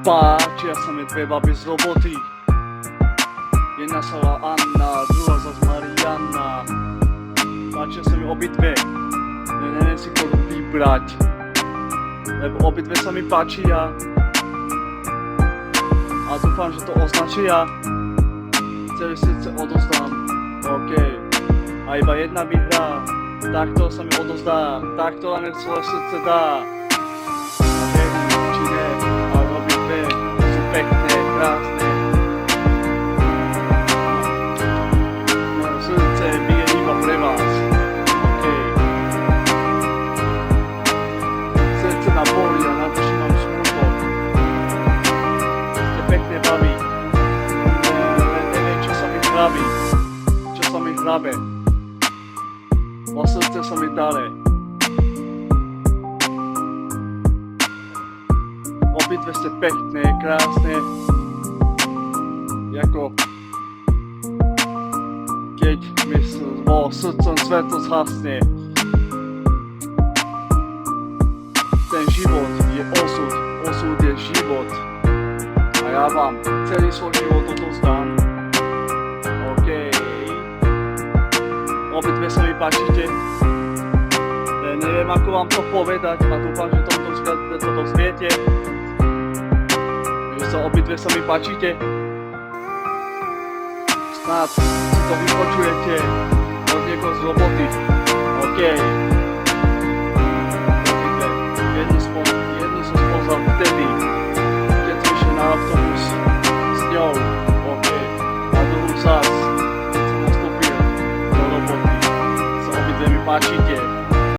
Páčia sa mi dve baby z roboty. Jedna sa volá Anna, druhá zas Marianna. Páčia sa mi obidve, neviem si ktorú vybrať, lebo obidve sa mi páčia. A dúfam, že to označia. Celé srdce odozdám, OK. A iba jedna vyhrá, takto sa mi odozdá, takto len svoje srdce dá. A verím, či ne, ale obidve sú pekné, krásne. Moje srdce bije iba pre vás, OK. Srdce ma bolí a na duši mám smútok. Ste pekné baby, neviem čo sa mi hrabi, čo sa mi hrabe. O srdce sa mi dále. Obidve ste pekné, krásne. Jako keď mi vo srdcom svetlo zhasne. Ten život je osud, osud je život. A ja vám celý svoj život odozdám. OK. Obidve sa mi páčite. Neviem ako vám to povedať a dúfam, že to dozviete. Že sa obidve sa mi páčite. Snad si to vypočujete od niekoho z roboty. OK.